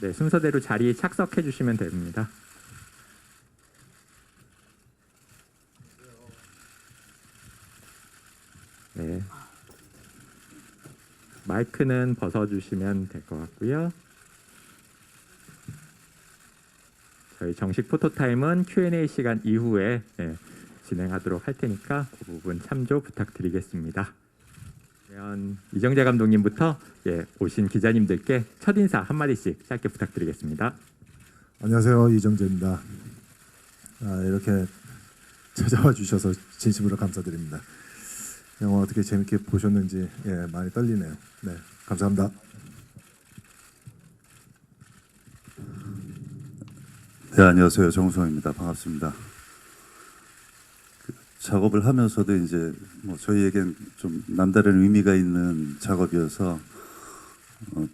네, 순서대로 자리에 착석해 주시면 됩니다. 네. 마이크는 벗어주시면 될 것 같고요. 저희 정식 포토타임은 Q&A 시간 이후에 진행하도록 할 테니까 그 부분 참조 부탁드리겠습니다. 그러면 이정재 감독님부터 오신 기자님들께 첫인사 한마디씩 짧게 부탁드리겠습니다. 안녕하세요, 이정재입니다. 이렇게 찾아와 주셔서 진심으로 감사드립니다. 영화 어떻게 재밌게 보셨는지 많이 떨리네요. 네, 감사합니다. 네, 안녕하세요. 정우성입니다. 반갑습니다. 작업을 하면서도 이제 저희에겐 좀 남다른 의미가 있는 작업이어서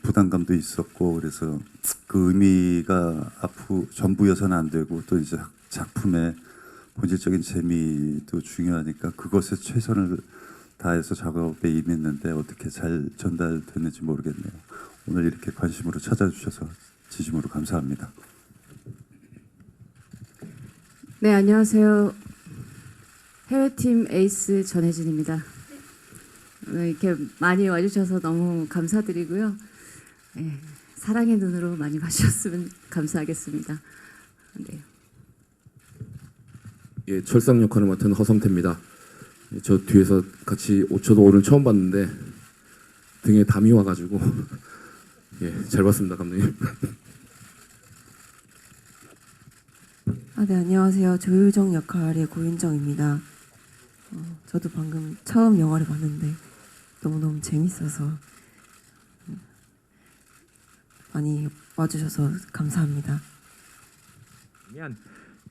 부담감도 있었고, 그래서 그 의미가 앞으로 전부여서는 안 되고, 또 이제 작품의 본질적인 재미도 중요하니까 그것에 최선을 다해서 작업에 임했는데 어떻게 잘 전달됐는지 모르겠네요. 오늘 이렇게 관심으로 찾아주셔서 진심으로 감사합니다. 네, 안녕하세요. 해외팀 에이스 전혜진입니다. 오늘 이렇게 많이 와주셔서 너무 감사드리고요. 사랑의 눈으로 많이 봐주셨으면 감사하겠습니다. 네. 예, 철상 역할을 맡은 허성태입니다. 저 뒤에서 같이 저도 오늘 처음 봤는데 등에 담이 와가지고 잘 봤습니다, 감독님. 네, 안녕하세요. 조유정 역할의 고윤정입니다. 저도 방금 처음 영화를 봤는데 너무너무 재밌어서 많이 와주셔서 감사합니다.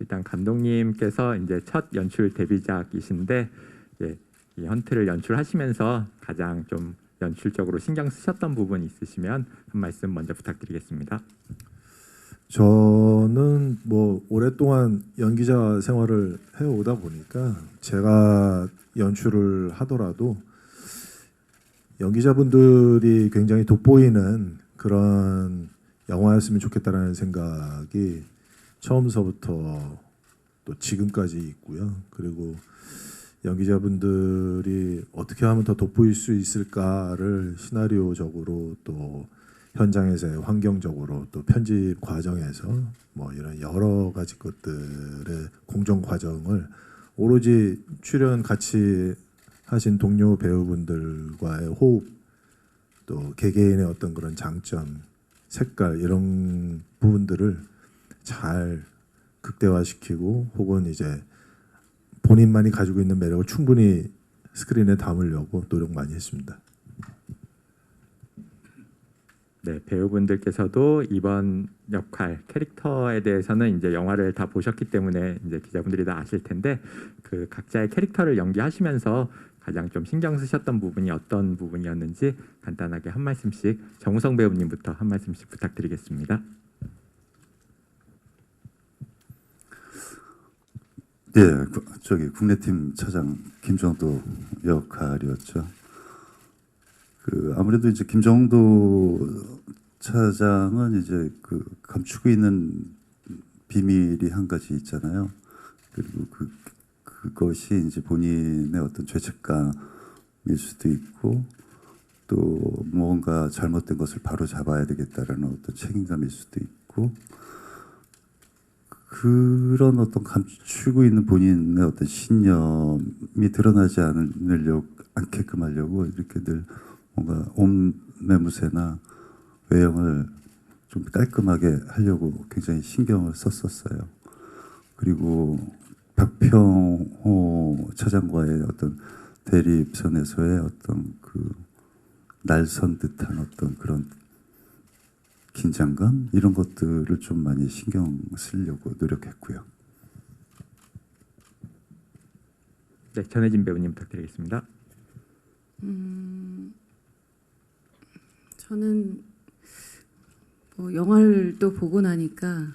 일단 감독님께서 이제 첫 연출 데뷔작이신데 이 헌트를 연출하시면서 가장 좀 연출적으로 신경 쓰셨던 부분이 있으시면 한 말씀 먼저 부탁드리겠습니다. 저는 오랫동안 연기자 생활을 해오다 보니까 제가 연출을 하더라도 연기자분들이 굉장히 돋보이는 그런 영화였으면 좋겠다라는 생각이 처음서부터 또 지금까지 있고요. 그리고 연기자분들이 어떻게 하면 더 돋보일 수 있을까를 시나리오적으로 또 현장에서의 환경적으로 또 편집 과정에서 이런 여러 가지 것들의 공정 과정을 오로지 출연 같이 하신 동료 배우분들과의 호흡, 또 개개인의 어떤 그런 장점, 색깔 이런 부분들을 잘 극대화시키고 혹은 이제 본인만이 가지고 있는 매력을 충분히 스크린에 담으려고 노력 많이 했습니다. 네, 배우분들께서도 이번 역할 캐릭터에 대해서는 이제 영화를 다 보셨기 때문에 이제 기자분들이 다 아실 텐데 그 각자의 캐릭터를 연기하시면서 가장 좀 신경 쓰셨던 부분이 어떤 부분이었는지 간단하게 한 말씀씩 정우성 배우님부터 한 말씀씩 부탁드리겠습니다. 예, 저기 국내팀 차장 김정도 역할이었죠. 아무래도 이제 김정도 차장은 이제 감추고 있는 비밀이 한 가지 있잖아요. 그리고 그것이 이제 본인의 어떤 죄책감일 수도 있고 또 뭔가 잘못된 것을 바로 잡아야 되겠다라는 어떤 책임감일 수도 있고 그런 어떤 감추고 있는 본인의 어떤 신념이 드러나지 않게끔 하려고 이렇게 늘 뭔가 옷매무새나 외형을 좀 깔끔하게 하려고 굉장히 신경을 썼었어요. 그리고 박평호 차장과의 어떤 대립선에서의 어떤 날선 듯한 어떤 그런 긴장감 이런 것들을 좀 많이 신경 쓰려고 노력했고요. 네, 전혜진 배우님 부탁드리겠습니다. 저는 영화를 또 보고 나니까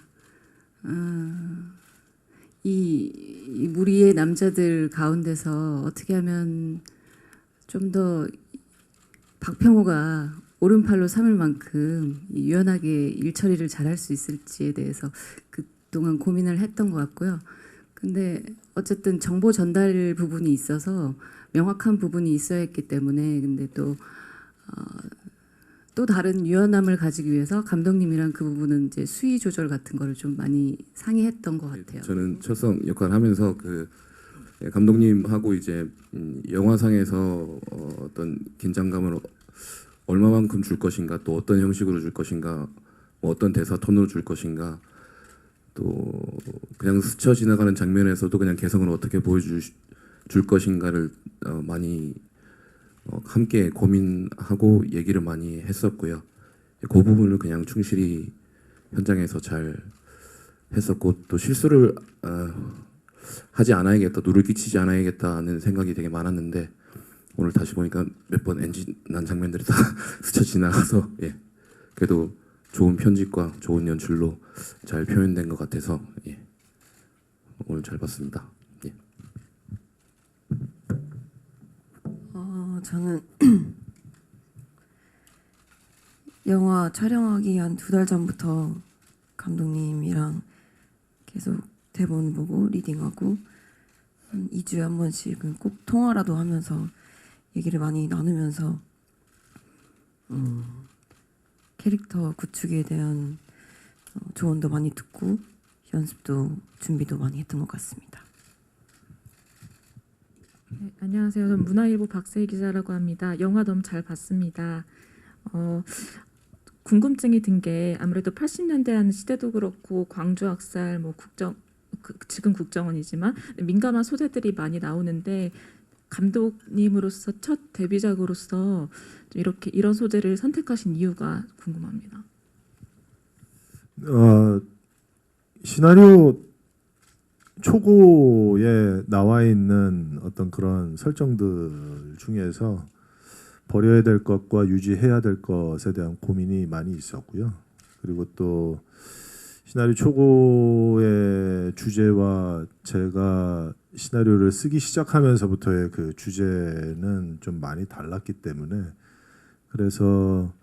이 무리의 남자들 가운데서 어떻게 하면 좀 더 박평호가 오른팔로 삼을 만큼 유연하게 일 처리를 잘할 수 있을지에 대해서 그동안 고민을 했던 것 같고요. 근데 어쨌든 정보 전달 부분이 있어서 명확한 부분이 있어야 했기 때문에 근데 또 다른 유연함을 가지기 위해서 감독님이랑 그 부분은 이제 수위 조절 같은 거를 좀 많이 상의했던 것 같아요. 저는 철성 역할을 하면서 감독님하고 이제 영화상에서 어떤 긴장감을 얼마만큼 줄 것인가, 또 어떤 형식으로 줄 것인가, 뭐 어떤 대사 톤으로 줄 것인가, 또 그냥 스쳐 지나가는 장면에서도 그냥 개성을 어떻게 보여줄 것인가를 많이 함께 고민하고 얘기를 많이 했었고요. 그 부분을 그냥 충실히 현장에서 잘 했었고, 또 실수를 하지 않아야겠다, 누를 끼치지 않아야겠다는 생각이 되게 많았는데 오늘 다시 보니까 몇 번 NG 난 장면들이 다 스쳐 지나가서 그래도 좋은 편집과 좋은 연출로 잘 표현된 것 같아서 오늘 잘 봤습니다. 저는 영화 촬영하기 한 2달 전부터 감독님이랑 계속 대본 보고 리딩하고 한 2주에 한 번씩은 꼭 통화라도 하면서 얘기를 많이 나누면서 캐릭터 구축에 대한 조언도 많이 듣고 연습도 준비도 많이 했던 것 같습니다. 네, 안녕하세요. 저는 문화일보 박세희 기자라고 합니다. 영화 너무 잘 봤습니다. 궁금증이 든 게 아무래도 80년대라는 시대도 그렇고 광주 학살, 뭐 지금 국정원이지만 민감한 소재들이 많이 나오는데 감독님으로서 첫 데뷔작으로서 이런 소재를 선택하신 이유가 궁금합니다. 시나리오 초고에 나와 있는 어떤 그런 설정들 중에서 버려야 될 것과 유지해야 될 것에 대한 고민이 많이 있었고요. 그리고 또 시나리오 초고의 주제와 제가 시나리오를 쓰기 시작하면서부터의 그 주제는 좀 많이 달랐기 때문에 그래서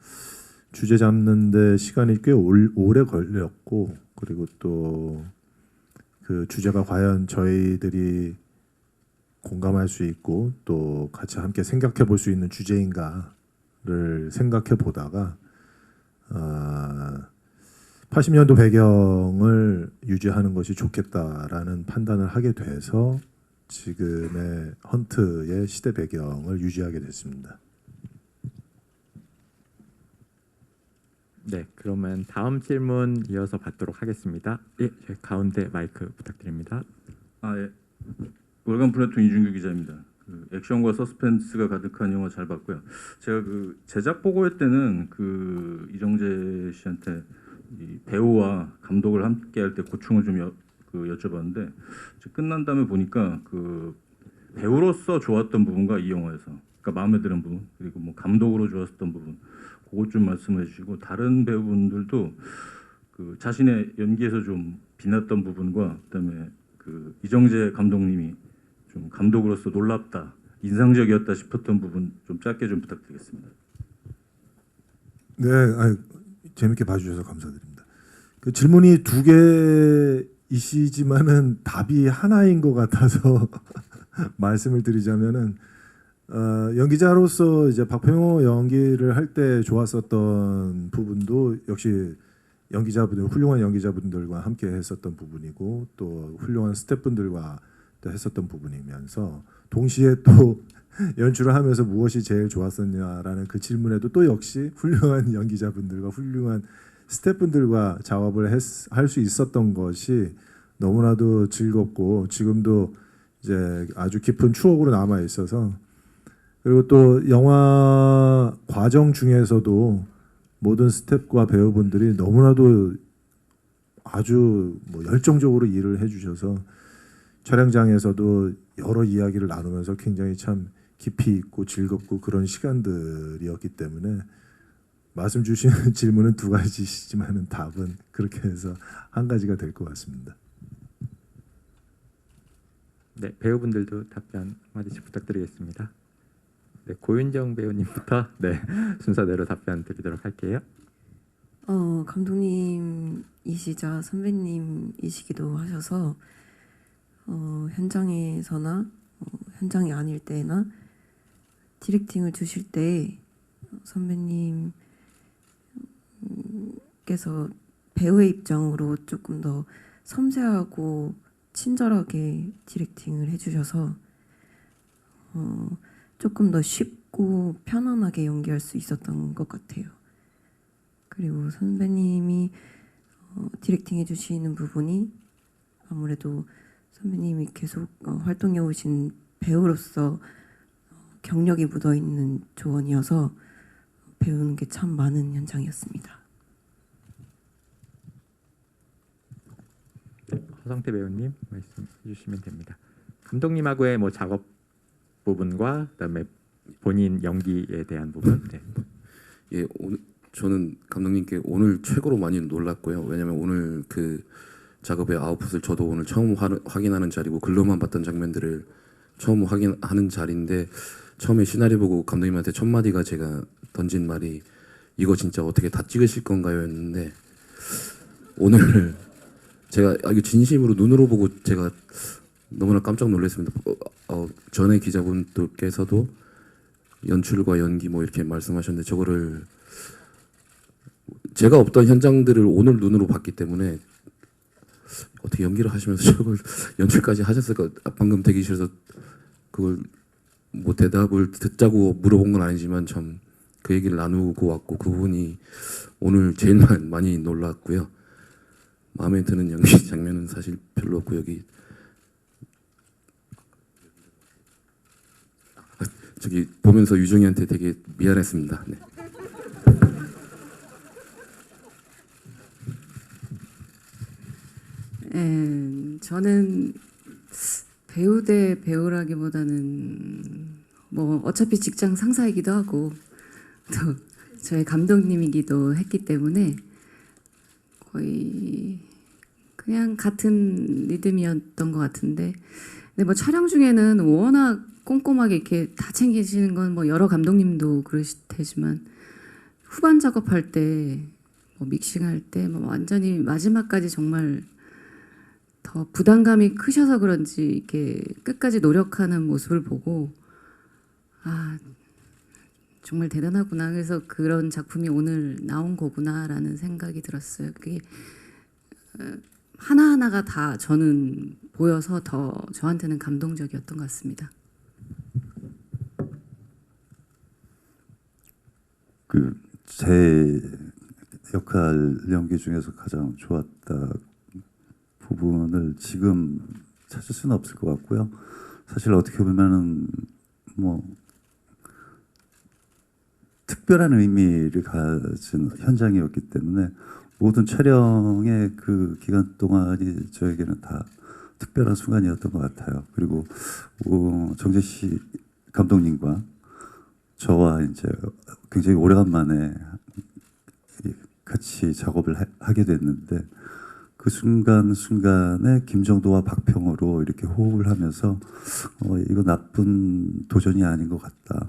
주제 잡는데 시간이 꽤 오래 걸렸고, 그리고 또 그 주제가 과연 저희들이 공감할 수 있고 또 같이 함께 생각해 볼 수 있는 주제인가를 생각해 보다가 80년도 배경을 유지하는 것이 좋겠다라는 판단을 하게 돼서 지금의 헌트의 시대 배경을 유지하게 됐습니다. 네, 그러면 다음 질문 이어서 받도록 하겠습니다. 예, 저희 가운데 마이크 부탁드립니다. 예. 월간 플래툰 이준규 기자입니다. 액션과 서스펜스가 가득한 영화 잘 봤고요. 제가 제작 보고회 때는 이정재 씨한테 이 배우와 감독을 함께 할 때 고충을 좀 여쭤봤는데 끝난 다음에 보니까 배우로서 좋았던 부분과 이 영화에서 그러니까 마음에 드는 부분, 그리고 뭐 감독으로 좋았던 부분, 그것 좀 말씀해 주시고, 다른 배우분들도 자신의 연기에서 좀 빛났던 부분과 그다음에 이정재 감독님이 좀 감독으로서 놀랍다, 인상적이었다 싶었던 부분 좀 짧게 좀 부탁드리겠습니다. 네, 재밌게 봐주셔서 감사드립니다. 그 질문이 2개이시지만은 답이 하나인 것 같아서 말씀을 드리자면은 연기자로서 이제 박병호 연기를 할 때 좋았었던 부분도 역시 훌륭한 연기자분들과 함께 했었던 부분이고 또 훌륭한 스태프분들과 또 했었던 부분이면서 동시에 또 연출을 하면서 무엇이 제일 좋았었냐라는 그 질문에도 또 역시 훌륭한 연기자분들과 훌륭한 스태프분들과 작업을 할 수 있었던 것이 너무나도 즐겁고 지금도 이제 아주 깊은 추억으로 남아 있어서, 그리고 또 영화 과정 중에서도 모든 스태프와 배우분들이 너무나도 아주 열정적으로 일을 해주셔서 촬영장에서도 여러 이야기를 나누면서 굉장히 참 깊이 있고 즐겁고 그런 시간들이었기 때문에 말씀 주시는 질문은 2가지시지만은 답은 그렇게 해서 1가지가 될 것 같습니다. 네, 배우분들도 답변 한마디씩 부탁드리겠습니다. 네, 고윤정 배우님부터 네, 순서대로 답변 드리도록 할게요. 감독님이시자 선배님이시기도 하셔서 현장에서나 현장이 아닐 때나 디렉팅을 주실 때 선배님께서 배우의 입장으로 조금 더 섬세하고 친절하게 디렉팅을 해주셔서 조금 더 쉽고 편안하게 연기할 수 있었던 것 같아요. 그리고 선배님이 디렉팅 해주시는 부분이 아무래도 선배님이 계속 활동해 오신 배우로서 경력이 묻어있는 조언이어서 배우는 게 참 많은 현장이었습니다. 허성태 배우님 말씀해 주시면 됩니다. 감독님하고의 뭐 작업 부분과 그다음에 본인 연기에 대한 부분. 네. 예, 오늘 저는 감독님께 오늘 최고로 많이 놀랐고요. 왜냐하면 오늘 그 작업의 아웃풋을 저도 오늘 처음 확인하는 자리고 글로만 봤던 장면들을 처음 확인하는 자리인데 처음에 시나리오 보고 감독님한테 첫 마디가 제가 던진 말이 이거 진짜 어떻게 다 찍으실 건가요?였는데 오늘 제가 이거 진심으로 눈으로 보고 제가 너무나 깜짝 놀랐습니다. 전에 기자분들께서도 연출과 연기 뭐 이렇게 말씀하셨는데 저거를 제가 없던 현장들을 오늘 눈으로 봤기 때문에 어떻게 연기를 하시면서 저걸 연출까지 하셨을까? 방금 대기실에서 그걸 뭐 대답을 듣자고 물어본 건 아니지만 참 그 얘기를 나누고 왔고 그 부분이 오늘 제일 많이 놀랐고요. 마음에 드는 연기 장면은 사실 별로 없고 여기 저기 보면서 유정이한테 되게 미안했습니다. 네. 저는 배우 대 배우라기보다는 뭐 어차피 직장 상사이기도 하고 또 저의 감독님이기도 했기 때문에 거의 그냥 같은 리듬이었던 것 같은데, 근데 뭐 촬영 중에는 워낙 꼼꼼하게 이렇게 다 챙기시는 건 뭐 여러 감독님도 그러실 테지만 후반 작업할 때, 뭐 믹싱할 때 뭐 완전히 마지막까지 정말 더 부담감이 크셔서 그런지 이렇게 끝까지 노력하는 모습을 보고 아 정말 대단하구나. 그래서 그런 작품이 오늘 나온 거구나라는 생각이 들었어요. 그게 하나하나가 다 저는 보여서 더 저한테는 감동적이었던 것 같습니다. 그 제 역할 연기 중에서 가장 좋았다 부분을 지금 찾을 수는 없을 것 같고요. 사실 어떻게 보면은 뭐 특별한 의미를 가진 현장이었기 때문에 모든 촬영의 그 기간 동안이 저에게는 다 특별한 순간이었던 것 같아요. 그리고 정재씨 감독님과 저와 이제 굉장히 오래간만에 같이 작업을 하게 됐는데 그 순간순간에 김정도와 박평으로 이렇게 호흡을 하면서 이거 나쁜 도전이 아닌 것 같다.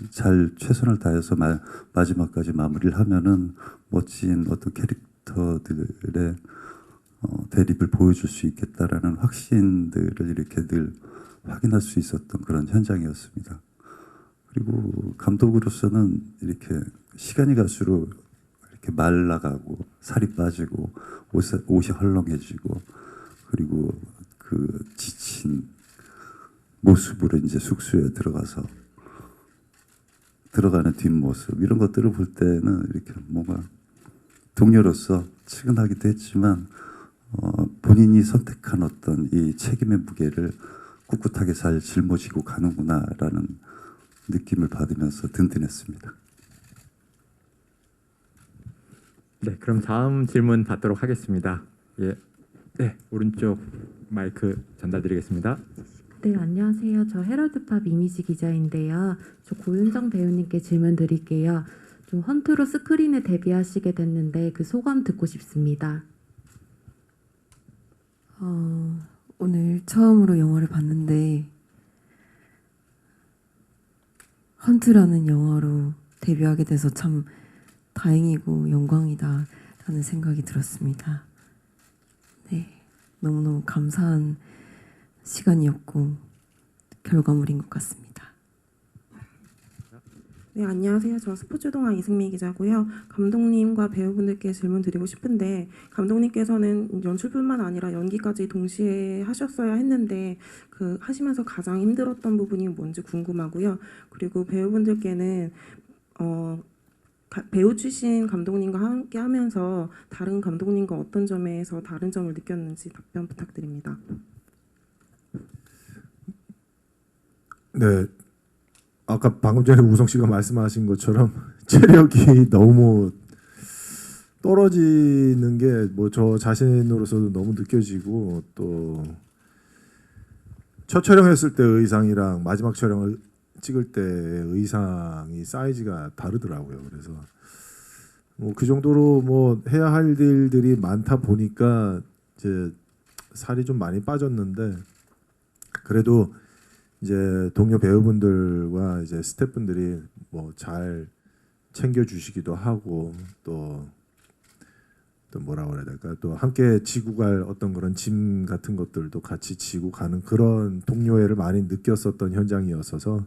잘 최선을 다해서 마지막까지 마무리를 하면은 멋진 어떤 캐릭터들의 대립을 보여줄 수 있겠다라는 확신들을 이렇게 늘 확인할 수 있었던 그런 현장이었습니다. 그리고 감독으로서는 이렇게 시간이 갈수록 이렇게 말라가고 살이 빠지고 옷이 헐렁해지고 그리고 그 지친 모습으로 이제 숙소에 들어가는 뒷모습 이런 것들을 볼 때는 이렇게 뭔가 동료로서 측은하기도 했지만 본인이 선택한 어떤 이 책임의 무게를 꿋꿋하게 잘 짊어지고 가는구나라는 느낌을 받으면서 든든했습니다. 네, 그럼 다음 질문 받도록 하겠습니다. 예, 네, 오른쪽 마이크 전달드리겠습니다. 네, 안녕하세요. 저 헤럴드팝 이미지 기자인데요. 저 고윤정 배우님께 질문 드릴게요. 좀 헌트로 스크린에 데뷔하시게 됐는데 그 소감 듣고 싶습니다. 오늘 처음으로 영화를 봤는데 헌트라는 영화로 데뷔하게 돼서 참 다행이고 영광이다라는 생각이 들었습니다. 네, 너무너무 감사한 시간이었고 결과물인 것 같습니다. 네, 안녕하세요. 저 스포츠동화 이승미 기자고요. 감독님과 배우분들께 질문 드리고 싶은데, 감독님께서는 연출뿐만 아니라 연기까지 동시에 하셨어야 했는데 그 하시면서 가장 힘들었던 부분이 뭔지 궁금하고요. 그리고 배우분들께는 배우 출신 감독님과 함께 하면서 다른 감독님과 어떤 점에서 다른 점을 느꼈는지 답변 부탁드립니다. 네, 아까 방금 전에 우성 씨가 말씀하신 것처럼 체력이 너무 떨어지는 게 뭐 저 자신으로서도 너무 느껴지고, 또 첫 촬영했을 때 의상이랑 마지막 촬영을 찍을 때 의상이 사이즈가 다르더라고요. 그래서 뭐 그 정도로 뭐 해야 할 일들이 많다 보니까 이제 살이 좀 많이 빠졌는데, 그래도 이제 동료 배우분들과 이제 스태프분들이 뭐 잘 챙겨주시기도 하고, 또 뭐라고 그래야 될까, 또 함께 지고 갈 어떤 그런 짐 같은 것들도 같이 지고 가는 그런 동료애를 많이 느꼈었던 현장이었어서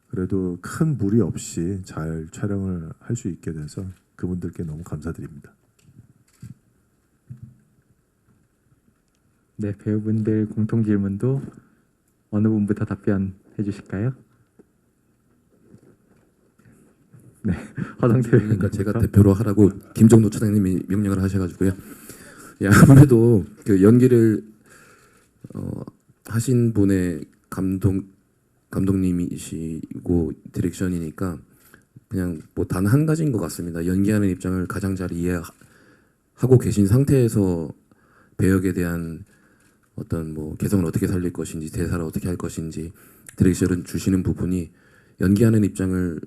그래도 큰 무리 없이 잘 촬영을 할 수 있게 돼서 그분들께 너무 감사드립니다. 네, 배우분들 공통 질문도 어느 분부터 답변해 주실까요? 네, 허성태 그러니까 제가 대표로 하라고 김정도 차장님이 명령을 하셔가지고요. 예, 아무래도 그 연기를 하신 분의 감독님이시고 디렉션이니까 그냥 뭐 단 한 가지인 것 같습니다. 연기하는 입장을 가장 잘 이해하고 계신 상태에서 배역에 대한 어떤 뭐 개성을 어떻게 살릴 것인지, 대사를 어떻게 할 것인지 디렉션을 주시는 부분이 연기하는 입장을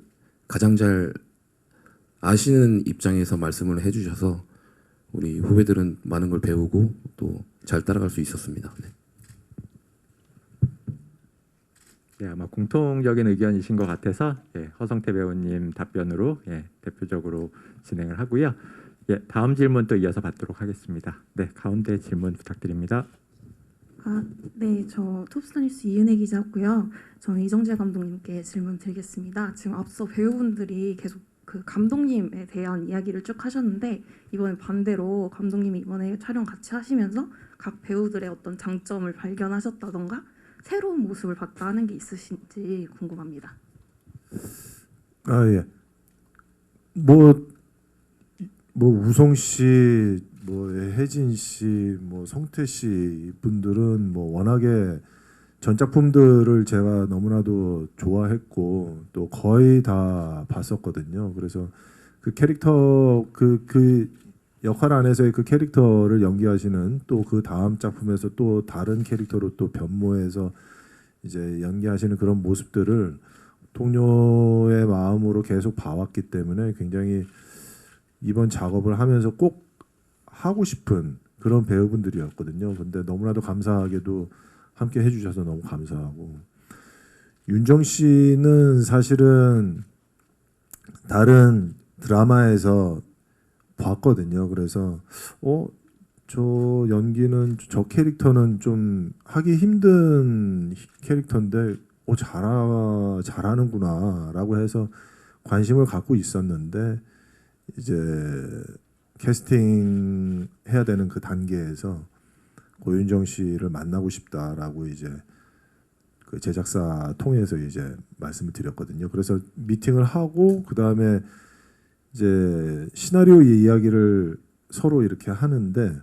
가장 잘 아시는 입장에서 말씀을 해주셔서 우리 후배들은 많은 걸 배우고 또 잘 따라갈 수 있었습니다. 네. 예, 아마 공통적인 의견이신 것 같아서 허성태 배우님 답변으로 대표적으로 진행을 하고요. 다음 질문 또 이어서 받도록 하겠습니다. 네, 가운데 질문 부탁드립니다. 네, 저 톱스타뉴스 이은혜 기자고요. 저는 이정재 감독님께 질문 드리겠습니다. 지금 앞서 배우분들이 계속 그 감독님에 대한 이야기를 쭉 하셨는데, 이번에 반대로 감독님이 이번에 촬영 같이 하시면서 각 배우들의 어떤 장점을 발견하셨다던가 새로운 모습을 봤다 하는 게 있으신지 궁금합니다. 예. 뭐 우성 씨, 뭐 혜진 씨, 뭐 성태 씨 분들은 뭐 워낙에 전작품들을 제가 너무나도 좋아했고 또 거의 다 봤었거든요. 그래서 그 캐릭터 그 역할 안에서의 그 캐릭터를 연기하시는, 또 그 다음 작품에서 또 다른 캐릭터로 또 변모해서 이제 연기하시는 그런 모습들을 동료의 마음으로 계속 봐왔기 때문에 굉장히 이번 작업을 하면서 꼭 하고 싶은 그런 배우분들이었거든요. 근데 너무나도 감사하게도 함께 해주셔서 너무 감사하고, 윤정 씨는 사실은 다른 드라마에서 봤거든요. 그래서 저 연기는, 저 캐릭터는 좀 하기 힘든 캐릭터인데 잘하는구나라고 해서 관심을 갖고 있었는데, 이제 캐스팅 해야 되는 그 단계에서 고윤정 씨를 만나고 싶다라고 이제 그 제작사 통해서 이제 말씀을 드렸거든요. 그래서 미팅을 하고 그 다음에 이제 시나리오 이야기를 서로 이렇게 하는데,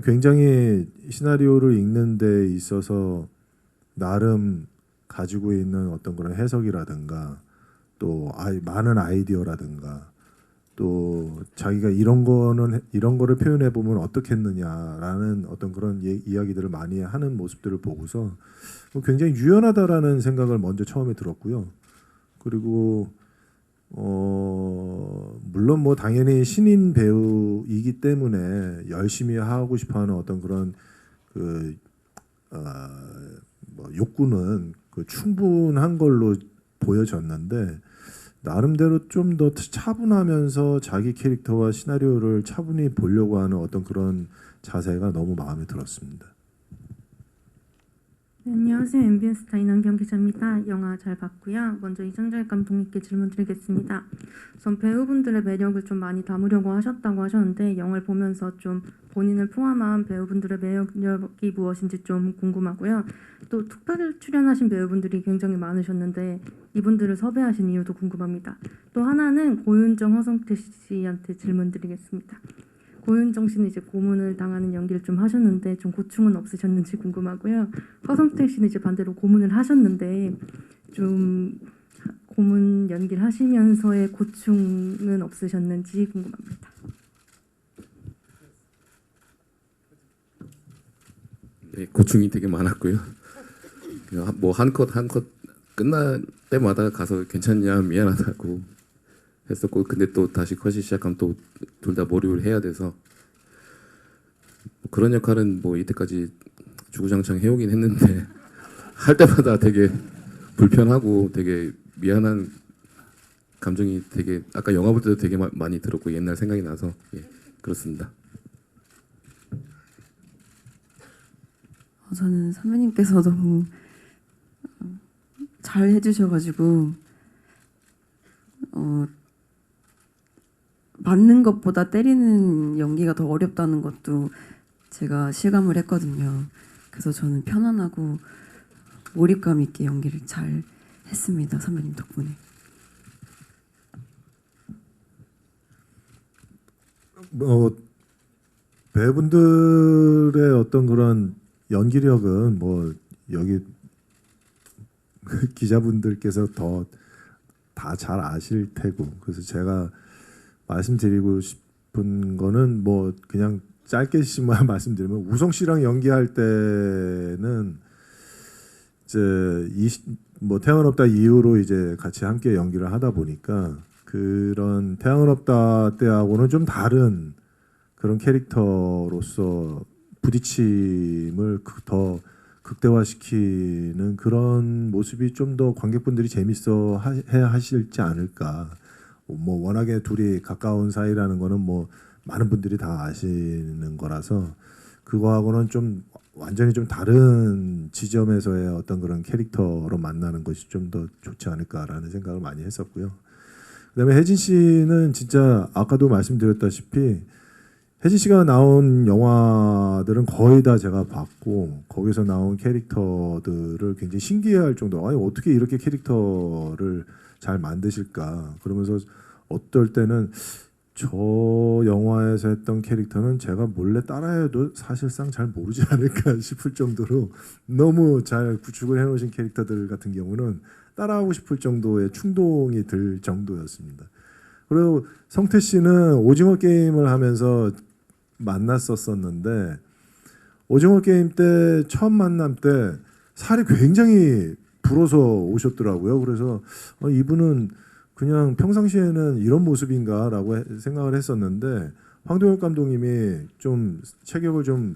굉장히 시나리오를 읽는 데 있어서 나름 가지고 있는 어떤 그런 해석이라든가 또 많은 아이디어라든가 또 자기가 이런 거를 표현해 보면 어떻겠느냐라는 어떤 그런 이야기들을 많이 하는 모습들을 보고서 굉장히 유연하다라는 생각을 먼저 처음에 들었고요. 그리고 물론 뭐 당연히 신인 배우이기 때문에 열심히 하고 싶어하는 어떤 그런 뭐 욕구는 그 충분한 걸로 보여졌는데 나름대로 좀 더 차분하면서 자기 캐릭터와 시나리오를 차분히 보려고 하는 어떤 그런 자세가 너무 마음에 들었습니다. 네, 안녕하세요. MBS 이남경 기자입니다. 영화 잘 봤고요. 먼저 이정재 감독님께 질문 드리겠습니다. 전 배우분들의 매력을 좀 많이 담으려고 하셨다고 하셨는데 영화를 보면서 좀 본인을 포함한 배우분들의 매력이 무엇인지 좀 궁금하고요. 또 특별 출연하신 배우분들이 굉장히 많으셨는데 이분들을 섭외하신 이유도 궁금합니다. 또 하나는 고윤정, 허성태 씨한테 질문 드리겠습니다. 고윤정 씨는 이제 고문을 당하는 연기를 좀 하셨는데 좀 고충은 없으셨는지 궁금하고요. 허성태 씨는 이제 반대로 고문을 하셨는데 좀 고문 연기를 하시면서의 고충은 없으셨는지 궁금합니다. 네, 고충이 되게 많았고요. 뭐 한 컷 끝날 때마다 가서 괜찮냐 미안하다고 했었고, 근데 또 다시 컷이 시작하면 또 둘 다 몰입을 해야 돼서 그런 역할은 뭐 이때까지 주구장창 해오긴 했는데 할 때마다 되게 불편하고 되게 미안한 감정이 되게 아까 영화 볼 때도 되게 많이 들었고 옛날 생각이 나서 그렇습니다. 저는 선배님께서 너무 잘 해주셔가지고 맞는 것보다 때리는 연기가 더 어렵다는 것도 제가 실감을 했거든요. 그래서 저는 편안하고 몰입감 있게 연기를 잘 했습니다. 선배님 덕분에. 배우분들의 어떤 그런 연기력은 뭐 여기 기자분들께서 더 다 잘 아실 테고, 그래서 제가 말씀드리고 싶은 거는 뭐 그냥 짧게씩만 말씀드리면 우성 씨랑 연기할 때는 이제 뭐 태양은 없다 이후로 이제 같이 함께 연기를 하다 보니까 그런 태양은 없다 때하고는 좀 다른 그런 캐릭터로서 부딪힘을 더 극대화시키는 그런 모습이 좀 더 관객분들이 재밌어 해 하실지 않을까. 뭐 워낙에 둘이 가까운 사이라는 거는 뭐 많은 분들이 다 아시는 거라서 그거하고는 좀 완전히 좀 다른 지점에서의 어떤 그런 캐릭터로 만나는 것이 좀 더 좋지 않을까라는 생각을 많이 했었고요. 그다음에 혜진 씨는 진짜 아까도 말씀드렸다시피 혜진 씨가 나온 영화들은 거의 다 제가 봤고 거기서 나온 캐릭터들을 굉장히 신기해할 정도. 아니 어떻게 이렇게 캐릭터를 잘 만드실까. 그러면서 어떨 때는 저 영화에서 했던 캐릭터는 제가 몰래 따라해도 사실상 잘 모르지 않을까 싶을 정도로 너무 잘 구축을 해놓으신 캐릭터들 같은 경우는 따라하고 싶을 정도의 충동이 들 정도였습니다. 그리고 성태 씨는 오징어 게임을 하면서 만났었는데 오징어 게임 때 처음 만남 때 살이 굉장히 불어서 오셨더라고요. 그래서 이분은 그냥 평상시에는 이런 모습인가라고 생각을 했었는데 황동혁 감독님이 좀 체격을 좀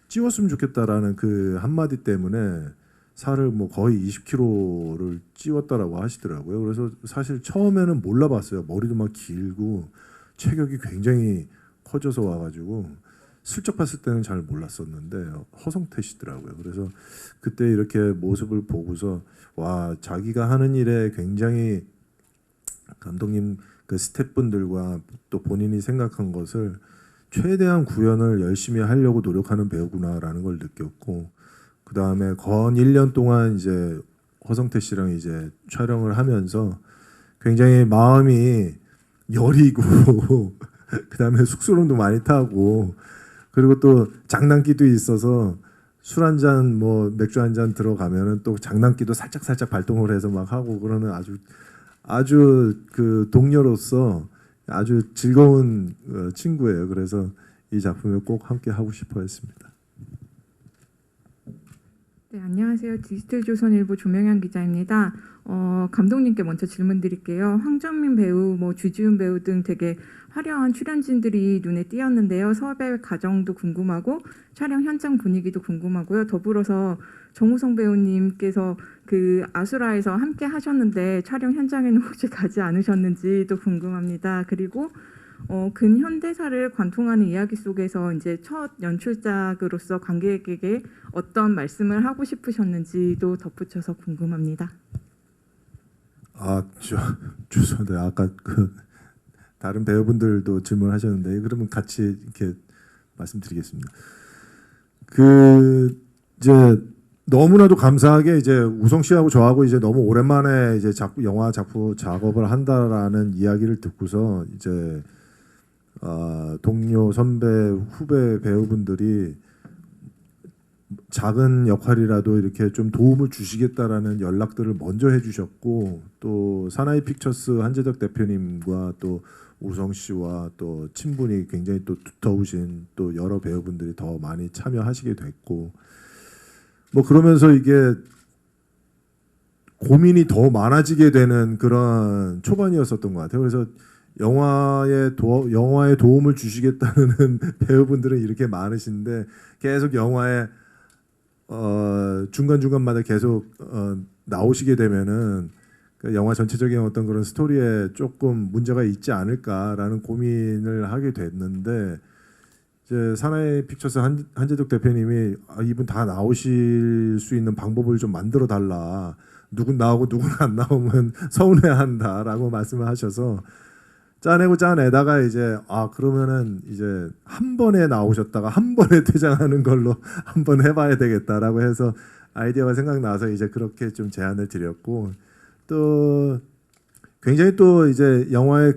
찌웠으면 좋겠다라는 그 한마디 때문에 살을 뭐 거의 20kg를 찌웠다라고 하시더라고요. 그래서 사실 처음에는 몰라봤어요. 머리도 막 길고 체격이 굉장히 커져서 와가지고 슬쩍 봤을 때는 잘 몰랐었는데 허성태시더라고요. 그래서 그때 이렇게 모습을 보고서 와 자기가 하는 일에 굉장히 감독님 그 스태프분들과 또 본인이 생각한 것을 최대한 구현을 열심히 하려고 노력하는 배우구나라는 걸 느꼈고 그 다음에 건 1년 동안 이제 허성태 씨랑 이제 촬영을 하면서 굉장히 마음이 여리고 그 다음에 쑥스러움도 많이 타고 그리고 또 장난기도 있어서 술 한 잔 뭐 맥주 한 잔 들어가면은 또 장난기도 살짝 발동을 해서 막 하고 그러는 아주 그 동료로서 아주 즐거운 친구예요. 그래서 이 작품을 꼭 함께 하고 싶어 했습니다. 네, 안녕하세요. 디지털조선일보 조명현 기자입니다. 감독님께 먼저 질문 드릴게요. 황정민 배우, 주지훈 배우 등 되게 화려한 출연진들이 눈에 띄었는데요. 섭외 과정도 궁금하고 촬영 현장 분위기도 궁금하고요. 더불어서 정우성 배우님께서 그 아수라에서 함께 하셨는데 촬영 현장에는 혹시 가지 않으셨는지도 궁금합니다. 그리고 근현대사를 관통하는 이야기 속에서 이제 첫 연출작으로서 관객에게 어떤 말씀을 하고 싶으셨는지도 덧붙여서 궁금합니다. 죄송한데 아까 그 다른 배우분들도 질문하셨는데 그러면 같이 이렇게 말씀드리겠습니다. 이제 너무나도 감사하게 이제 우성 씨하고 저하고 이제 너무 오랜만에 이제 영화 작품 작업을 한다라는 이야기를 듣고서 이제 동료 선배 후배 배우분들이 작은 역할이라도 이렇게 좀 도움을 주시겠다라는 연락들을 먼저 해주셨고 또 사나이 픽처스 한재덕 대표님과 또 우성 씨와 또 친분이 굉장히 또 두터우신 또 여러 배우분들이 더 많이 참여하시게 됐고 그러면서 이게 고민이 더 많아지게 되는 그런 초반이었었던 것 같아요. 그래서 영화에 도움을 주시겠다는 배우분들은 이렇게 많으신데 계속 영화에 중간중간마다 계속 나오시게 되면은 영화 전체적인 어떤 그런 스토리에 조금 문제가 있지 않을까라는 고민을 하게 됐는데 이제 사나이 픽처스 한재덕 대표님이 이분 다 나오실 수 있는 방법을 좀 만들어 달라. 누군 나오고 누군 안 나오면 서운해한다라고 말씀을 하셔서 짜내다가 이제 그러면은 이제 한 번에 나오셨다가 한 번에 퇴장하는 걸로 한번 해봐야 되겠다라고 해서 아이디어가 생각나서 이제 그렇게 좀 제안을 드렸고 또 굉장히 또 이제 영화의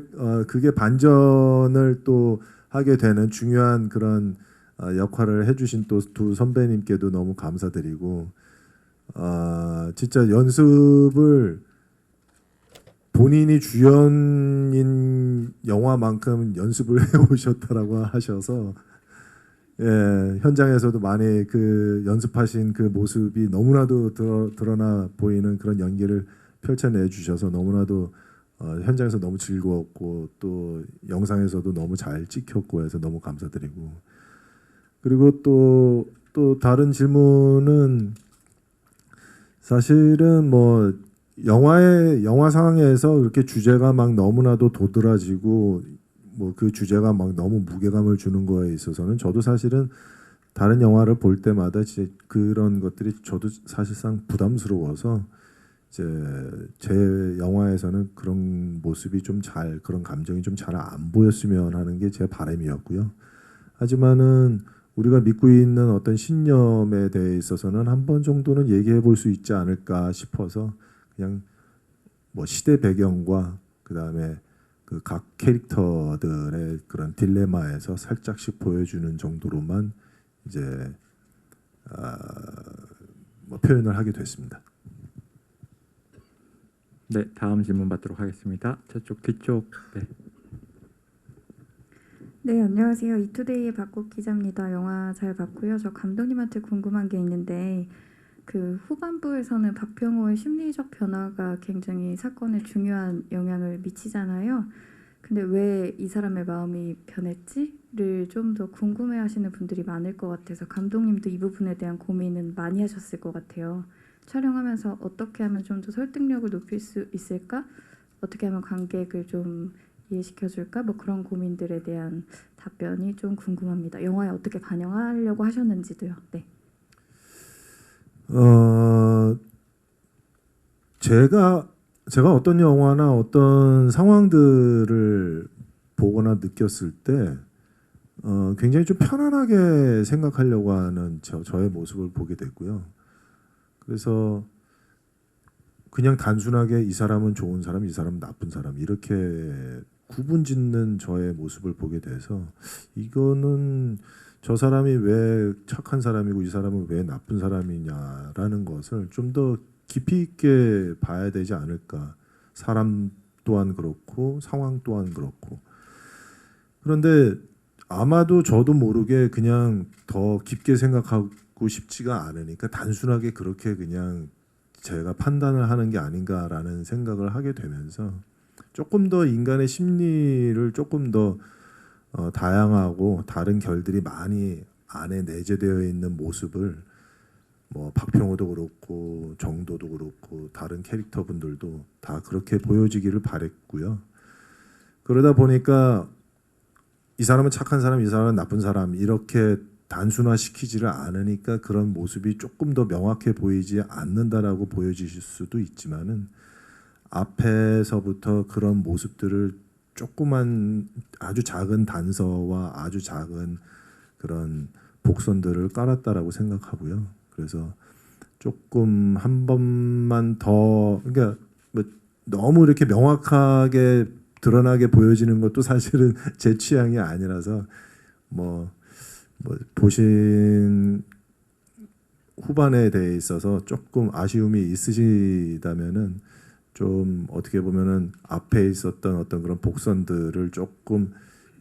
그게 반전을 또 하게 되는 중요한 그런 역할을 해주신 또 두 선배님께도 너무 감사드리고 진짜 연습을 본인이 주연인 영화만큼 연습을 해오셨다라고 하셔서 현장에서도 많이 그 연습하신 그 모습이 너무나도 드러나 보이는 그런 연기를 펼쳐내 주셔서 너무나도 현장에서 너무 즐거웠고 또 영상에서도 너무 잘 찍혔고 해서 너무 감사드리고 그리고 또 다른 질문은 사실은 영화 상황에서 이렇게 주제가 막 너무나도 도드라지고 그 주제가 막 너무 무게감을 주는 거에 있어서는 저도 사실은 다른 영화를 볼 때마다 이제 그런 것들이 저도 사실상 부담스러워서 이제 제 영화에서는 그런 모습이 그런 감정이 좀 잘 안 보였으면 하는 게 제 바람이었고요. 하지만은 우리가 믿고 있는 어떤 신념에 대해 있어서는 한 번 정도는 얘기해 볼 수 있지 않을까 싶어서 그냥 시대 배경과 그다음에 그 각 캐릭터들의 그런 딜레마에서 살짝씩 보여주는 정도로만 이제 표현을 하게 됐습니다. 네, 다음 질문 받도록 하겠습니다. 저쪽 뒤쪽. 네. 네, 안녕하세요. 이투데이의 박국 기자입니다. 영화 잘 봤고요. 저 감독님한테 궁금한 게 있는데 그 후반부에서는 박병호의 심리적 변화가 굉장히 사건에 중요한 영향을 미치잖아요. 근데 왜 이 사람의 마음이 변했지를 좀 더 궁금해하시는 분들이 많을 것 같아서 감독님도 이 부분에 대한 고민은 많이 하셨을 것 같아요. 촬영하면서 어떻게 하면 좀 더 설득력을 높일 수 있을까? 어떻게 하면 관객을 좀 이해시켜줄까? 그런 고민들에 대한 답변이 좀 궁금합니다. 영화에 어떻게 반영하려고 하셨는지도요. 네. 제가 어떤 영화나 어떤 상황들을 보거나 느꼈을 때 굉장히 좀 편안하게 생각하려고 하는 저의 모습을 보게 됐고요. 그래서 그냥 단순하게 이 사람은 좋은 사람, 이 사람은 나쁜 사람 이렇게 구분짓는 저의 모습을 보게 돼서 이거는 저 사람이 왜 착한 사람이고 이 사람은 왜 나쁜 사람이냐라는 것을 좀 더 깊이 있게 봐야 되지 않을까. 사람 또한 그렇고 상황 또한 그렇고. 그런데 아마도 저도 모르게 그냥 더 깊게 생각하고 듣고 싶지가 않으니까 단순하게 그렇게 그냥 제가 판단을 하는 게 아닌가라는 생각을 하게 되면서 조금 더 인간의 심리를 조금 더 다양하고 다른 결들이 많이 안에 내재되어 있는 모습을 뭐 박평호도 그렇고 정도도 그렇고 다른 캐릭터분들도 다 그렇게 보여지기를 바랬고요. 그러다 보니까 이 사람은 착한 사람, 이 사람은 나쁜 사람 이렇게 단순화시키지를 않으니까 그런 모습이 조금 더 명확해 보이지 않는다라고 보여지실 수도 있지만은 앞에서부터 그런 모습들을 조그만 아주 작은 단서와 아주 작은 그런 복선들을 깔았다라고 생각하고요. 그래서 조금 한 번만 더 그러니까 뭐 너무 이렇게 명확하게 드러나게 보여지는 것도 사실은 제 취향이 아니라서 뭐 보신 후반에 대해 있어서 조금 아쉬움이 있으시다면은 좀 어떻게 보면은 앞에 있었던 어떤 그런 복선들을 조금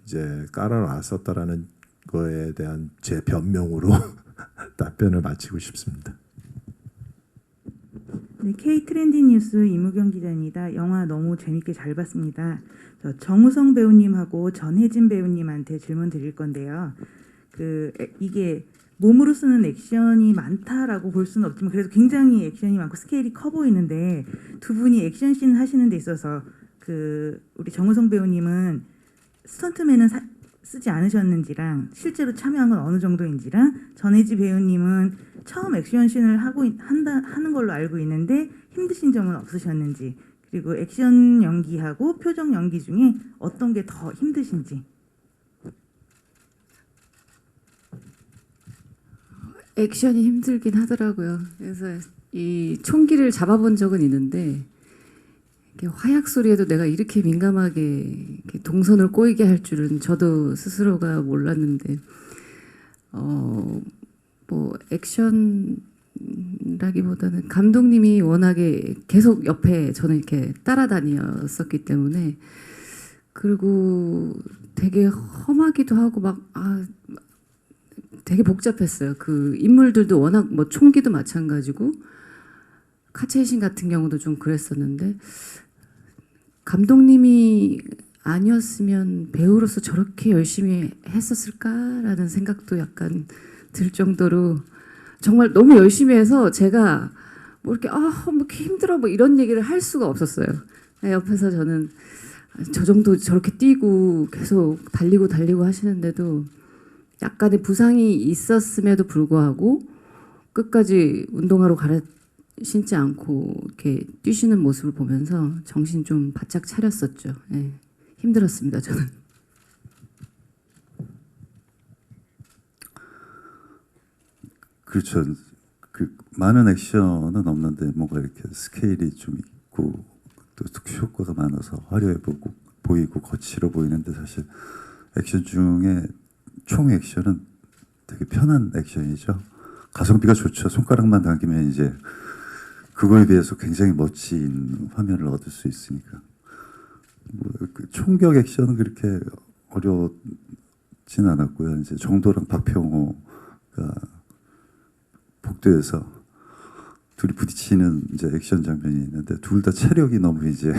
이제 깔아놨었다라는 거에 대한 제 변명으로 답변을 마치고 싶습니다. 네, K 트렌디 뉴스 이무경 기자입니다. 영화 너무 재밌게 잘 봤습니다. 저 정우성 배우님하고 전혜진 배우님한테 질문 드릴 건데요. 이게 몸으로 쓰는 액션이 많다라고 볼 수는 없지만 그래도 굉장히 액션이 많고 스케일이 커 보이는데 두 분이 액션씬 하시는 데 있어서 우리 정우성 배우님은 스턴트맨은 쓰지 않으셨는지랑 실제로 참여한 건 어느 정도인지랑 전혜지 배우님은 처음 액션씬을 하는 걸로 알고 있는데 힘드신 점은 없으셨는지 그리고 액션 연기하고 표정 연기 중에 어떤 게 더 힘드신지. 액션이 힘들긴 하더라고요. 그래서 이 총기를 잡아본 적은 있는데 이렇게 화약 소리에도 내가 이렇게 민감하게 이렇게 동선을 꼬이게 할 줄은 저도 스스로가 몰랐는데 뭐 액션라기보다는 감독님이 워낙에 계속 옆에 저는 이렇게 따라다녔었기 때문에 그리고 되게 험하기도 하고 되게 복잡했어요. 그 인물들도 워낙 뭐 총기도 마찬가지고 카체이신 같은 경우도 좀 그랬었는데 감독님이 아니었으면 배우로서 저렇게 열심히 했었을까라는 생각도 약간 들 정도로 정말 너무 열심히 해서 제가 뭐 이렇게 뭐 이렇게 힘들어 뭐 이런 얘기를 할 수가 없었어요. 옆에서 저는 저 정도 저렇게 뛰고 계속 달리고 하시는데도 약간의 부상이 있었음에도 불구하고 끝까지 운동화로 신지 않고 이렇게 뛰시는 모습을 보면서 정신 좀 바짝 차렸었죠. 예. 힘들었습니다, 저는. 그렇죠. 많은 액션은 없는데 뭔가 이렇게 스케일이 좀 있고 또 특수 효과가 많아서 화려해 보이고 거칠어 보이는데 사실 액션 중에 총 액션은 되게 편한 액션이죠. 가성비가 좋죠. 손가락만 당기면 이제 그거에 비해서 굉장히 멋진 화면을 얻을 수 있으니까. 총격 액션은 그렇게 어렵진 않았고요. 이제 정도랑 박평호가 복도에서 둘이 부딪히는 이제 액션 장면이 있는데 둘 다 체력이 너무 이제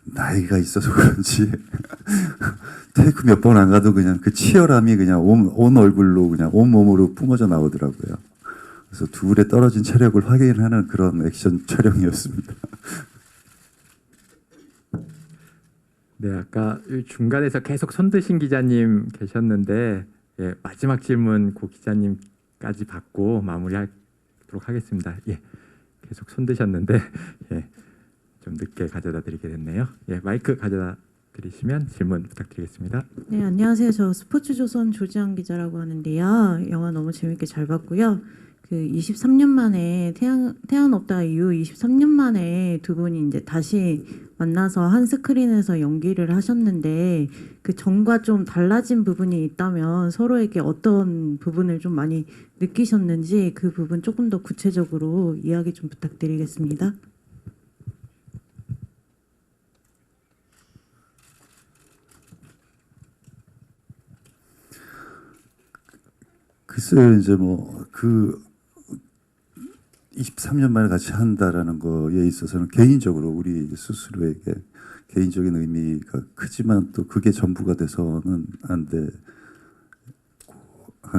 나이가 있어서 그런지 테이크 몇 번 안 가도 그냥 그 치열함이 그냥 온 얼굴로 그냥 온 몸으로 뿜어져 나오더라고요. 그래서 둘의 떨어진 체력을 확인하는 그런 액션 촬영이었습니다. 네, 아까 중간에서 계속 손드신 기자님 계셨는데 마지막 질문 고 기자님까지 받고 마무리하도록 하겠습니다. 계속 손드셨는데 좀 늦게 가져다 드리게 됐네요. 마이크 가져다 드리시면 질문 부탁드리겠습니다. 네, 안녕하세요. 저 스포츠조선 조지현 기자라고 하는데요. 영화 너무 재밌게 잘 봤고요. 23년 만에 태양 없다 이후 23년 만에 두 분이 이제 다시 만나서 한 스크린에서 연기를 하셨는데 그 전과 좀 달라진 부분이 있다면 서로에게 어떤 부분을 좀 많이 느끼셨는지 그 부분 조금 더 구체적으로 이야기 좀 부탁드리겠습니다. 글쎄요, 이제 뭐 그 23년 만에 같이 한다라는 거에 있어서는 개인적으로 우리 스스로에게 개인적인 의미가 크지만 또 그게 전부가 돼서는 안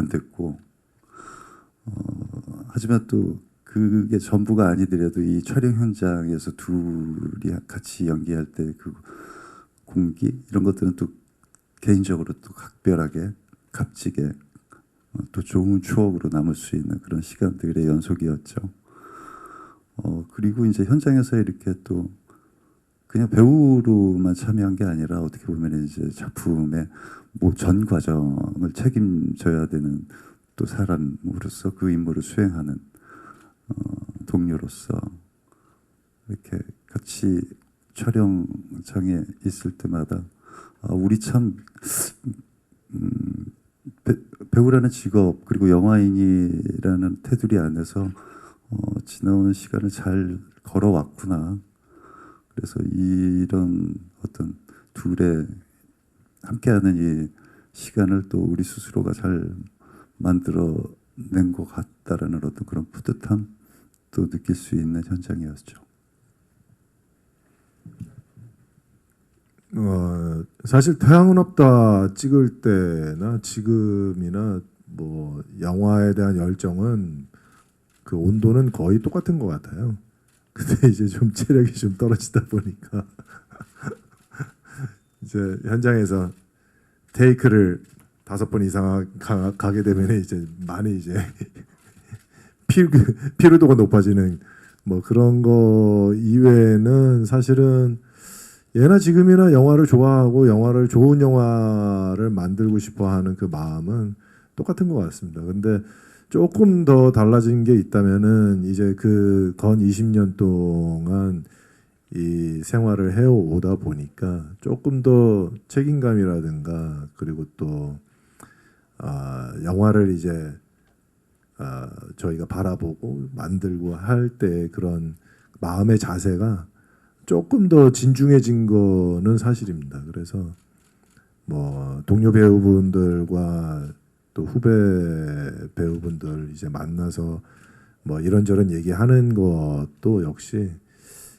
됐고, 하지만 또 그게 전부가 아니더라도 이 촬영 현장에서 둘이 같이 연기할 때 그 공기 이런 것들은 또 개인적으로 또 각별하게 값지게 또 좋은 추억으로 남을 수 있는 그런 시간들의 연속이었죠. 그리고 이제 현장에서 이렇게 또 그냥 배우로만 참여한 게 아니라 어떻게 보면 이제 작품의 뭐 전 과정을 책임져야 되는 또 사람으로서 그 임무를 수행하는 동료로서 이렇게 같이 촬영장에 있을 때마다 우리 참 배우라는 직업 그리고 영화인이라는 테두리 안에서 지나오는 시간을 잘 걸어왔구나. 그래서 이런 어떤 둘의 함께하는 이 시간을 또 우리 스스로가 잘 만들어낸 것 같다라는 어떤 그런 뿌듯함도 느낄 수 있는 현장이었죠. 사실 태양은 없다 찍을 때나 지금이나 뭐 영화에 대한 열정은 그 온도는 거의 똑같은 것 같아요. 근데 이제 좀 체력이 좀 떨어지다 보니까 이제 현장에서 테이크를 5번 이상 가게 되면 이제 많이 이제 피로도가 높아지는 뭐 그런 거 이외에는 사실은 예나 지금이나 영화를 좋아하고 영화를 좋은 영화를 만들고 싶어하는 그 마음은 똑같은 것 같습니다. 근데 조금 더 달라진 게 있다면은 이제 그 건 20년 동안 이 생활을 해오다 보니까 조금 더 책임감이라든가 그리고 또 영화를 이제 저희가 바라보고 만들고 할 때 그런 마음의 자세가 조금 더 진중해진 거는 사실입니다. 그래서 뭐 동료 배우분들과 또 후배 배우분들 이제 만나서 뭐 이런저런 얘기하는 것도 역시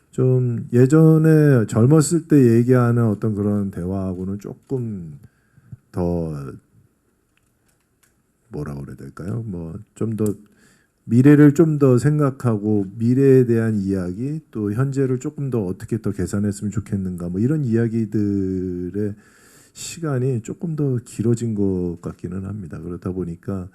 좀 예전에 젊었을 때 얘기하는 어떤 그런 대화하고는 조금 더 뭐라고 그래야 될까요? 뭐 좀 더 미래를 좀 더 생각하고 미래에 대한 이야기 또 현재를 조금 더 어떻게 더 개선했으면 좋겠는가 뭐 이런 이야기들의 시간이 조금 더 길어진 것 같기는 합니다. 그렇다 보니까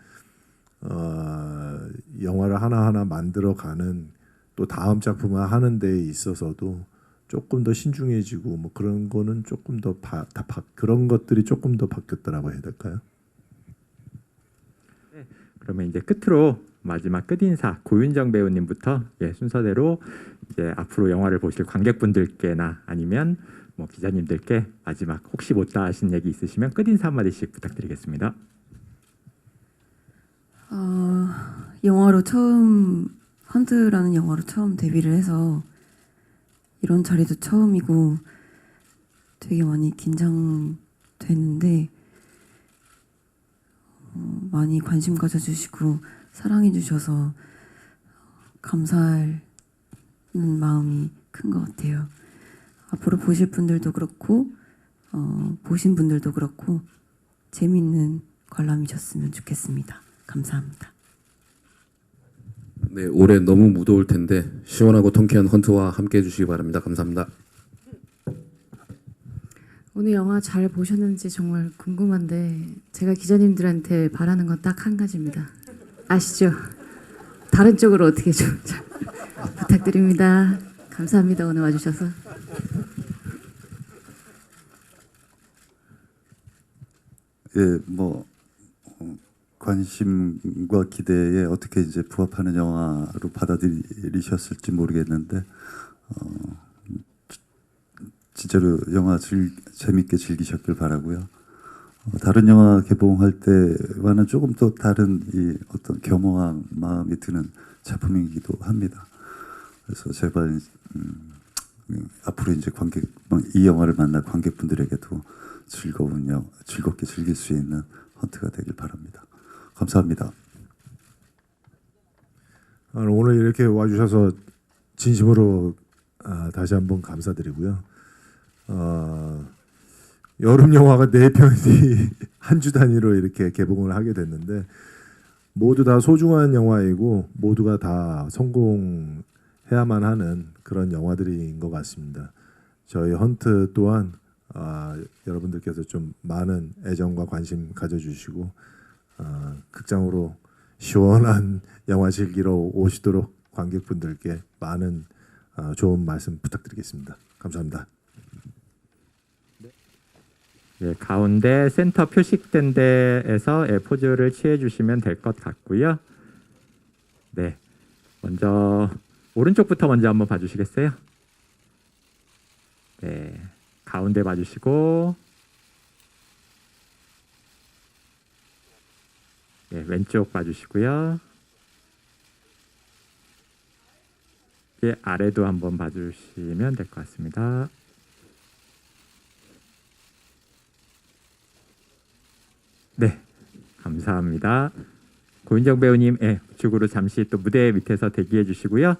영화를 하나하나 만들어가는 또 다음 작품을 하는 데 있어서도 조금 더 신중해지고 뭐 그런 거는 조금 더 그런 것들이 조금 더 바뀌었다라고 해야 될까요? 네, 그러면 이제 끝으로 마지막 끝인사 고윤정 배우님부터 순서대로 이제 앞으로 영화를 보실 관객분들께나 아니면 뭐 기자님들께 마지막 혹시 못다 하신 얘기 있으시면 끝인사 한마디씩 부탁드리겠습니다. 영화로 처음 헌트라는 영화로 처음 데뷔를 해서 이런 자리도 처음이고 되게 많이 긴장됐는데 많이 관심 가져주시고 사랑해 주셔서 감사하는 마음이 큰 것 같아요. 앞으로 보실 분들도 그렇고 보신 분들도 그렇고 재미있는 관람이셨으면 좋겠습니다. 감사합니다. 네, 올해 너무 무더울 텐데 시원하고 통쾌한 헌트와 함께해 주시기 바랍니다. 감사합니다. 오늘 영화 잘 보셨는지 정말 궁금한데 제가 기자님들한테 바라는 건 딱 한 가지입니다. 아시죠? 다른 쪽으로 어떻게 좀 부탁드립니다. 감사합니다. 오늘 와주셔서. 예, 뭐 관심과 기대에 어떻게 이제 부합하는 영화로 받아들이셨을지 모르겠는데 진짜로 영화 재밌게 즐기셨길 바라고요. 다른 영화 개봉할 때와는 조금 더 다른 이 어떤 겸허한 마음이 드는 작품이기도 합니다. 그래서 제발 앞으로 이제 이 영화를 만날 관객분들에게도 즐겁게 즐길 수 있는 헌트가 되길 바랍니다. 감사합니다. 오늘 이렇게 와주셔서 진심으로 다시 한번 감사드리고요. 여름 영화가 4편이 한 주 단위로 이렇게 개봉을 하게 됐는데 모두 다 소중한 영화이고 모두가 다 성공해야만 하는 그런 영화들인 것 같습니다. 저희 헌트 또한 여러분들께서 좀 많은 애정과 관심 가져주시고 극장으로 시원한 영화 즐기러 오시도록 관객분들께 많은 좋은 말씀 부탁드리겠습니다. 감사합니다. 예, 가운데 센터 표식된 데에서 포즈를 취해 주시면 될 것 같고요. 네, 먼저 오른쪽부터 먼저 한번 봐주시겠어요? 네, 가운데 봐주시고, 네, 왼쪽 봐주시고요. 예, 아래도 한번 봐주시면 될 것 같습니다. 네, 감사합니다. 고윤정 배우님, 우측으로 잠시 또 무대 밑에서 대기해 주시고요.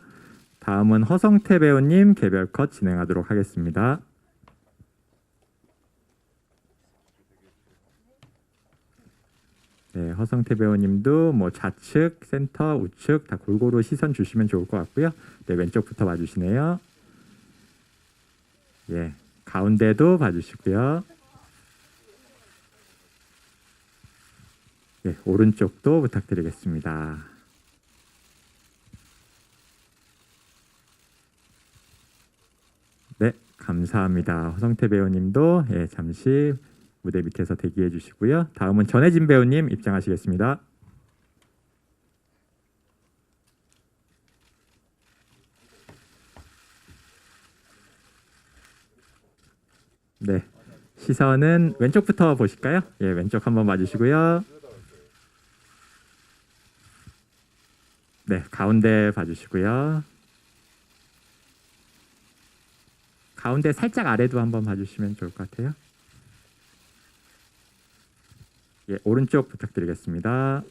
다음은 허성태 배우님 개별 컷 진행하도록 하겠습니다. 네, 허성태 배우님도 뭐 좌측, 센터, 우측 다 골고루 시선 주시면 좋을 것 같고요. 네, 왼쪽부터 봐주시네요. 예, 가운데도 봐주시고요. 네, 오른쪽도 부탁드리겠습니다. 네, 감사합니다. 허성태 배우님도 잠시 무대 밑에서 대기해 주시고요. 다음은 전혜진 배우님 입장하시겠습니다. 네, 시선은 왼쪽부터 보실까요? 예, 왼쪽 한번 봐주시고요. 네, 가운데 봐주시고요. 가운데 살짝 아래도 한번 봐주시면 좋을 것 같아요. 예, 오른쪽 부탁드리겠습니다.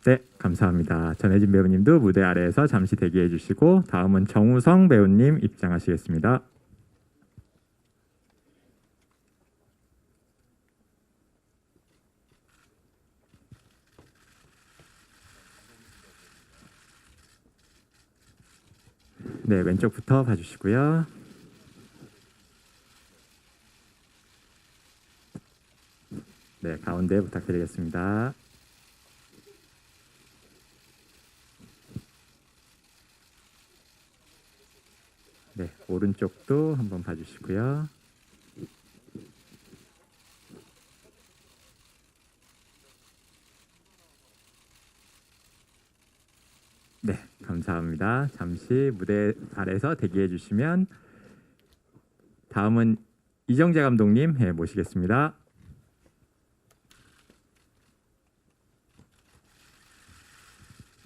네, 감사합니다. 전혜진 배우님도 무대 아래에서 잠시 대기해 주시고 다음은 정우성 배우님 입장하시겠습니다. 네, 왼쪽부터 봐주시고요. 네, 가운데 부탁드리겠습니다. 네, 오른쪽도 한번 봐주시고요. 네, 감사합니다. 잠시 무대 아래서 대기해 주시면 다음은 이정재 감독님 모시겠습니다.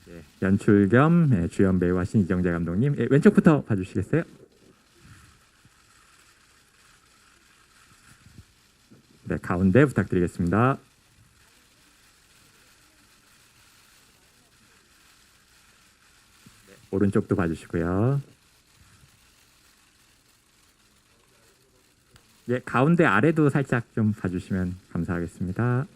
네, 연출 겸 주연 배우 하신 이정재 감독님, 왼쪽부터 봐주시겠어요? 네, 가운데 부탁드리겠습니다. 네, 오른쪽도 봐주시고요. 예, 가운데 아래도 살짝 좀 봐주시면 감사하겠습니다.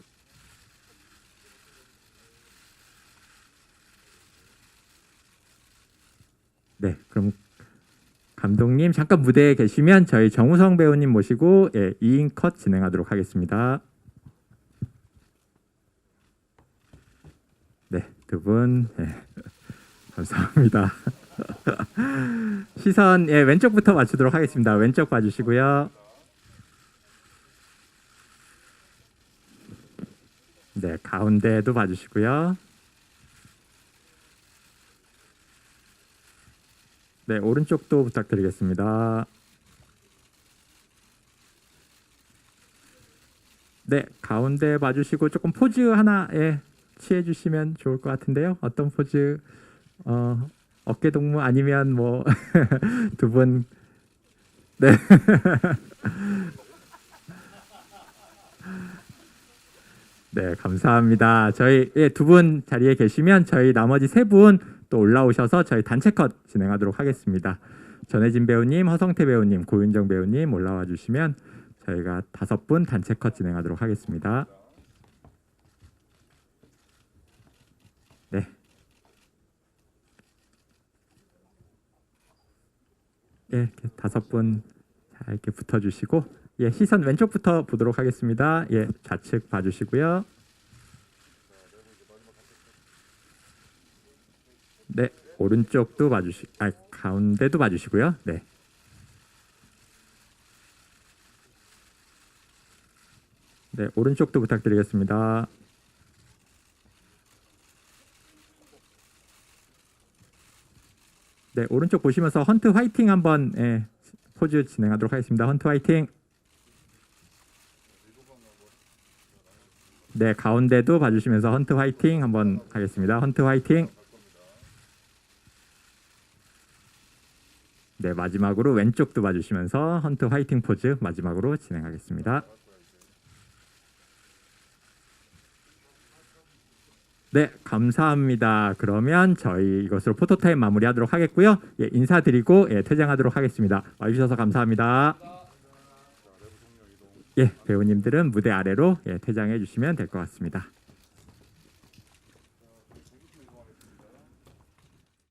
네, 그럼 감독님 잠깐 무대에 계시면 저희 정우성 배우님 모시고 2인 컷 진행하도록 하겠습니다. 네, 두 분 감사합니다. 시선 왼쪽부터 맞추도록 하겠습니다. 왼쪽 봐주시고요. 네, 가운데도 봐주시고요. 네, 오른쪽도 부탁드리겠습니다. 네, 가운데 봐주시고 조금 포즈 하나 취해 주시면 좋을 것 같은데요. 어떤 포즈? 어깨 동무 아니면 뭐 두 분 네. 네, 감사합니다. 저희 두 분 자리에 계시면 저희 나머지 세 분 또 올라오셔서 저희 단체 컷 진행하도록 하겠습니다. 전혜진 배우님, 허성태 배우님, 고윤정 배우님 올라와 주시면 저희가 5분 단체 컷 진행하도록 하겠습니다. 네. 예, 이렇게 5분 잘 이렇게 붙어주시고, 예, 시선 왼쪽부터 보도록 하겠습니다. 예, 좌측 봐주시고요. 네, 오른쪽도 가운데도 봐주시고요. 네. 네, 오른쪽도 부탁드리겠습니다. 네, 오른쪽 보시면서 헌트 화이팅 한번 포즈 진행하도록 하겠습니다. 헌트 화이팅. 네, 가운데도 봐주시면서 헌트 화이팅 한번 하겠습니다. 헌트 화이팅. 네, 마지막으로 왼쪽도 봐주시면서 헌트 화이팅 포즈 마지막으로 진행하겠습니다. 네, 감사합니다. 그러면 저희 이것으로 포토타임 마무리하도록 하겠고요. 예, 인사드리고 퇴장하도록 하겠습니다. 와주셔서 감사합니다. 예, 배우님들은 무대 아래로 퇴장해 주시면 될 것 같습니다.